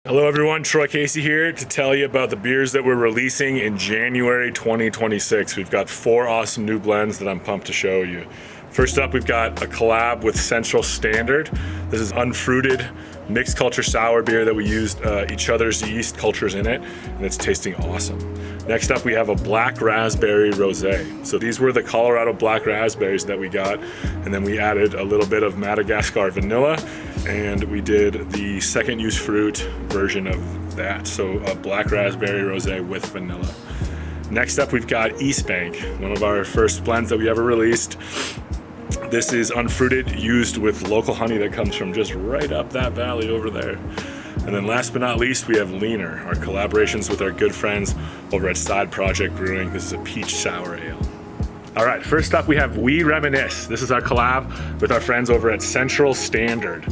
Hello everyone, Troy Casey here to tell you about the beers that we're releasing in January 2026. We've got 4 awesome new blends that I'm pumped to show you. First up, we've got a collab with Central Standard. This is unfruited mixed culture sour beer that we used each other's yeast cultures in it, and it's tasting awesome. Next up, we have a black raspberry rosé. So these were the Colorado black raspberries that we got, and then we added a little bit of Madagascar vanilla, and we did the second use fruit version of that. So a black raspberry rosé with vanilla. Next up, we've got East Bank, one of our first blends that we ever released. This is unfruited, used with local honey that comes from just right up that valley over there. And then last but not least, we have Leaner, our collaborations with our good friends over at Side Project Brewing. This is a peach sour ale. All right, first up we have We Reminisce. This is our collab with our friends over at Central Standard.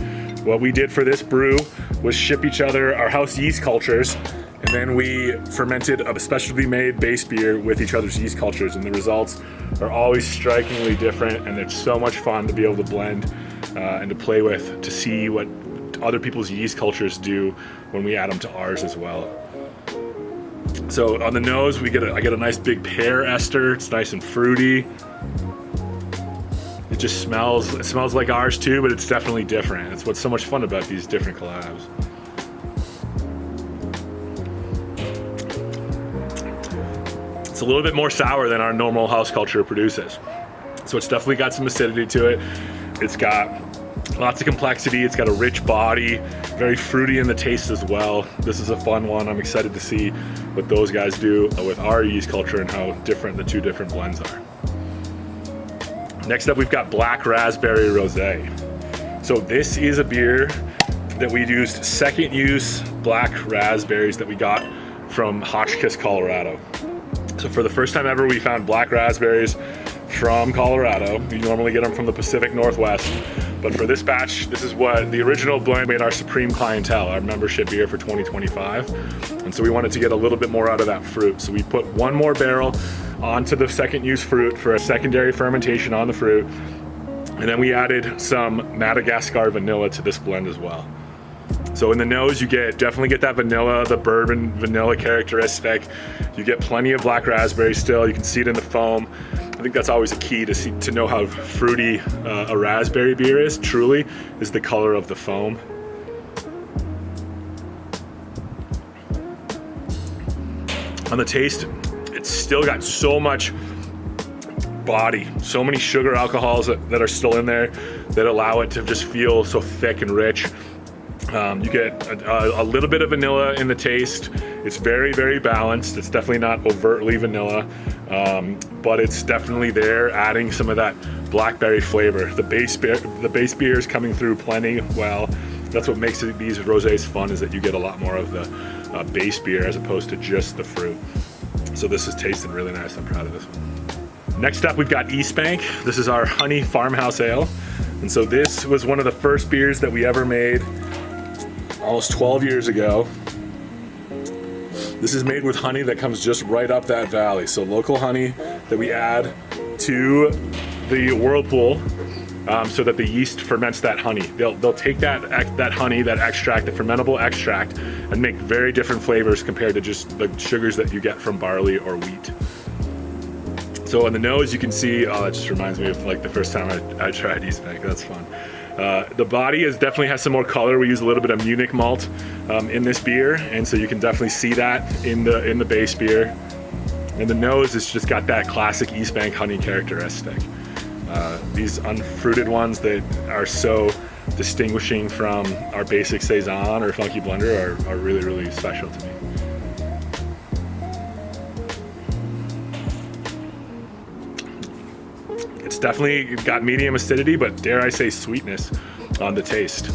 What we did for this brew was ship each other our house yeast cultures, and then we fermented a specialty made base beer with each other's yeast cultures, and the results are always strikingly different, and it's so much fun to be able to blend and to play with, to see what other people's yeast cultures do when we add them to ours as well. So on the nose, I get a nice big pear ester. It's nice and fruity. It smells like ours too, but it's definitely different. It's what's so much fun about these different collabs. It's a little bit more sour than our normal house culture produces. So it's definitely got some acidity to it. It's got lots of complexity. It's got a rich body, very fruity in the taste as well. This is a fun one. I'm excited to see what those guys do with our yeast culture and how different the two different blends are. Next up, we've got Black Raspberry Rosé. So this is a beer that we used second use black raspberries that we got from Hotchkiss, Colorado. So for the first time ever, we found black raspberries from Colorado. We normally get them from the Pacific Northwest. But for this batch, this is what the original blend made our supreme clientele, our membership beer for 2025. And so we wanted to get a little bit more out of that fruit. So we put one more barrel onto the second use fruit for a secondary fermentation on the fruit. And then we added some Madagascar vanilla to this blend as well. So in the nose, you definitely get that vanilla, the bourbon vanilla characteristic. You get plenty of black raspberry still. You can see it in the foam. I think that's always a key to know how fruity a raspberry beer is, truly, is the color of the foam. On the taste, it's still got so much body, so many sugar alcohols that are still in there that allow it to just feel so thick and rich. You get a little bit of vanilla in the taste. It's very, very balanced. It's definitely not overtly vanilla, but it's definitely there, adding some of that blackberry flavor. The base beer is coming through plenty well. That's what makes these rosés fun, is that you get a lot more of the base beer as opposed to just the fruit. So this is tasting really nice. I'm proud of this one. Next up, we've got East Bank. This is our honey farmhouse ale. And so this was one of the first beers that we ever made almost 12 years ago. This is made with honey that comes just right up that valley. So local honey that we add to the whirlpool so that the yeast ferments that honey. They'll take that honey, that extract, the fermentable extract, and make very different flavors compared to just the sugars that you get from barley or wheat. So on the nose, you can see, oh, that just reminds me of like the first time I tried East Bank. That's fun. The body definitely has some more color. We use a little bit of Munich malt in this beer, and so you can definitely see that in the base beer. And the nose has just got that classic East Bank honey characteristic. These unfruited ones that are so distinguishing from our basic Saison or Funky Blender are really, really special to me. It's definitely got medium acidity, but dare I say sweetness on the taste.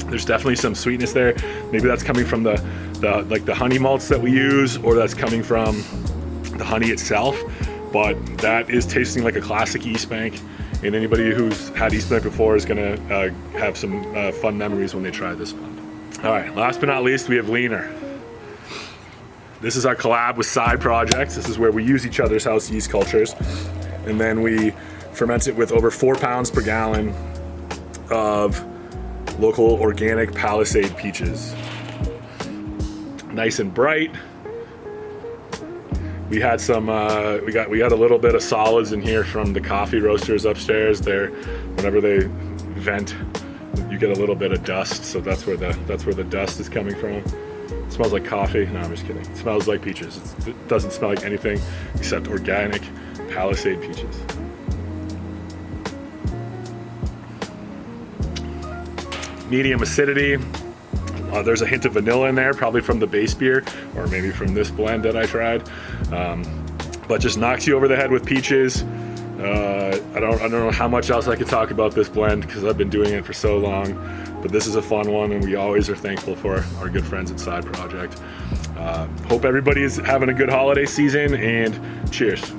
There's definitely some sweetness there. Maybe that's coming from the honey malts that we use, or that's coming from the honey itself. But that is tasting like a classic East Bank, and anybody who's had East Bank before is gonna have some fun memories when they try this one. All right, last but not least, we have Leaner. This is our collab with Side Project. This is where we use each other's house yeast cultures, and then we ferment it with over 4 pounds per gallon of local organic Palisade peaches. nice and bright. We had some, we got a little bit of solids in here from the coffee roasters upstairs. There, whenever they vent, you get a little bit of dust. So that's where the dust is coming from. It smells like coffee. No, I'm just kidding. It smells like peaches. It doesn't smell like anything except organic Palisade peaches. Medium acidity. There's a hint of vanilla in there, probably from the base beer, or maybe from this blend that I tried. But just knocks you over the head with peaches. I don't know how much else I could talk about this blend because I've been doing it for so long. But this is a fun one, and we always are thankful for our good friends at Side Project. Hope everybody is having a good holiday season, and cheers.